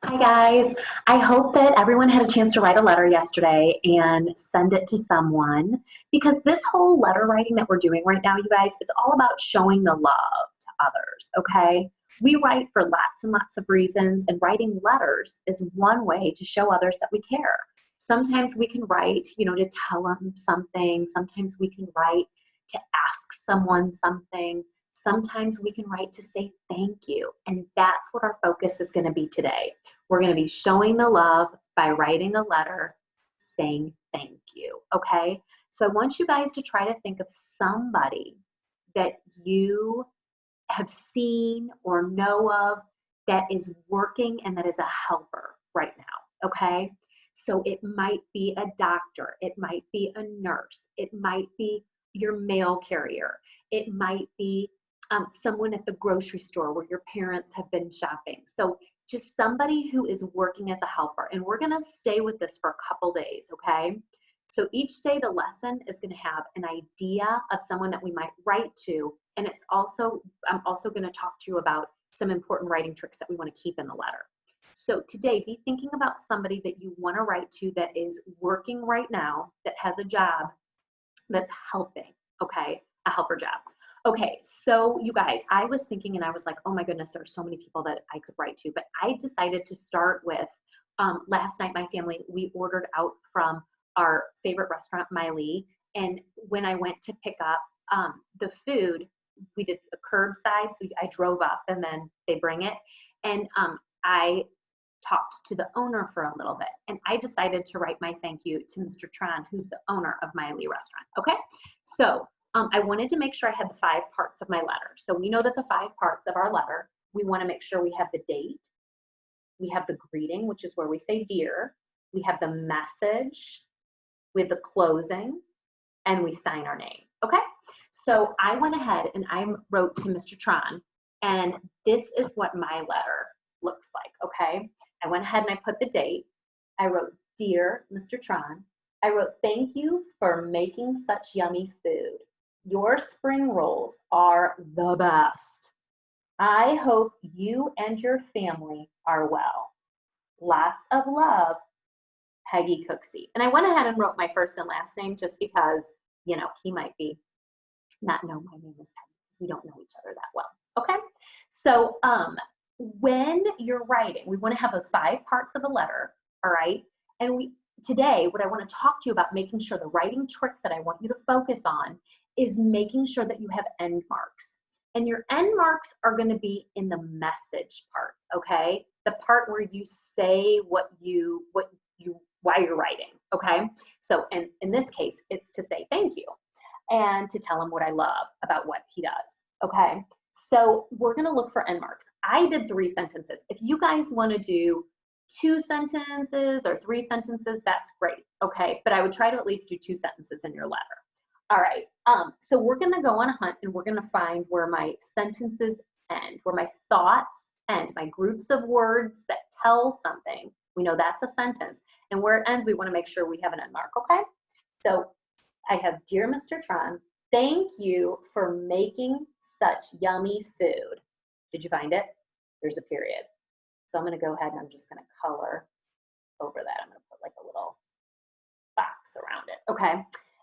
Hi, guys. I hope that everyone had a chance to write a letter yesterday and send it to someone because this whole letter writing that we're doing right now, you guys, it's all about showing the love to others, okay? We write for lots and lots of reasons, and writing letters is one way to show others that we care. Sometimes we can write, to tell them something. Sometimes we can write to ask someone something. Sometimes we can write to say thank you. And that's what our focus is going to be today. We're going to be showing the love by writing a letter saying thank you. Okay. So I want you guys to try to think of somebody that you have seen or know of that is working and that is a helper right now. Okay. So it might be a doctor, it might be a nurse, it might be your mail carrier, it might be someone at the grocery store where your parents have been shopping. So just somebody who is working as a helper. And we're going to stay with this for a couple days, okay? So each day the lesson is going to have an idea of someone that we might write to. And I'm also going to talk to you about some important writing tricks that we want to keep in the letter. So today, be thinking about somebody that you want to write to that is working right now, that has a job that's helping, okay? A helper job. Okay, so you guys, I was thinking and I was like, oh my goodness, there are so many people that I could write to, but I decided to start with, last night my family, we ordered out from our favorite restaurant, Miley, and when I went to pick up the food, we did a curbside, so I drove up and then they bring it, and I talked to the owner for a little bit, and I decided to write my thank you to Mr. Tron, who's the owner of Miley Restaurant, okay? So I wanted to make sure I had the 5 parts of my letter. So we know that the 5 parts of our letter, we want to make sure we have the date, we have the greeting, which is where we say dear, we have the message, we have the closing, and we sign our name, okay? So I went ahead and I wrote to Mr. Tron, and this is what my letter looks like, okay? I went ahead and I put the date. I wrote, Dear Mr. Tron, I wrote, thank you for making such yummy food. Your spring rolls are the best. I hope you and your family are well. Lots of love, Peggy Cooksey. And I went ahead and wrote my first and last name just because, he might be not know my name is Peggy. We don't know each other that well. Okay. So when you're writing, we want to have those 5 parts of a letter. All right. And today, what I want to talk to you about, making sure the writing trick that I want you to focus on is making sure that you have end marks. And your end marks are going to be in the message part, okay? The part where you say why you're writing, okay? So in this case, it's to say thank you and to tell him what I love about what he does, okay? So we're going to look for end marks. I did 3 sentences. If you guys want to do 2 sentences or 3 sentences, that's great, okay? But I would try to at least do 2 sentences in your letter. All right, so we're gonna go on a hunt and we're gonna find where my sentences end, where my thoughts end, my groups of words that tell something. We know that's a sentence. And where it ends, we wanna make sure we have an end mark, okay? So I have, Dear Mr. Tron, thank you for making such yummy food. Did you find it? There's a period. So I'm gonna go ahead and I'm just gonna color over that. I'm gonna put like a little box around it, okay?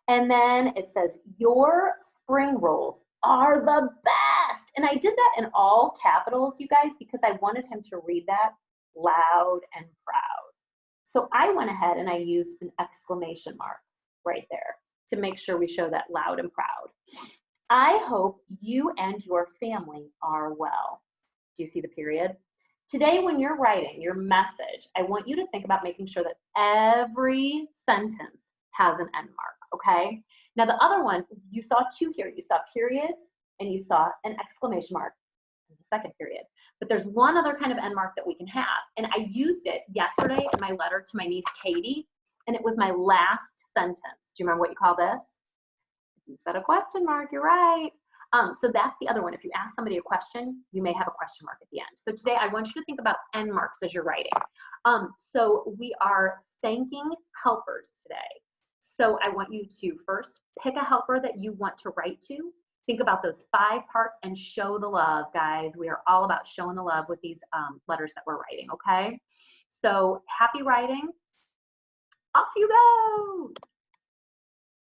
And then it says, your spring rolls are the best. And I did that in all capitals, you guys, because I wanted him to read that loud and proud. So I went ahead and I used an exclamation mark right there to make sure we show that loud and proud. I hope you and your family are well. Do you see the period? Today, when you're writing your message, I want you to think about making sure that every sentence has an end mark, okay? Now the other one, you saw 2 here. You saw periods and you saw an exclamation mark in the second period. But there's one other kind of end mark that we can have. And I used it yesterday in my letter to my niece, Katie, and it was my last sentence. Do you remember what you call this? You said a question mark, you're right. So that's the other one. If you ask somebody a question, you may have a question mark at the end. So today I want you to think about end marks as you're writing. So we are thanking helpers today. So I want you to first pick a helper that you want to write to, Think about those 5 parts and show the love, guys. We are all about showing the love with these letters that we're writing, okay? So happy writing. Off you go.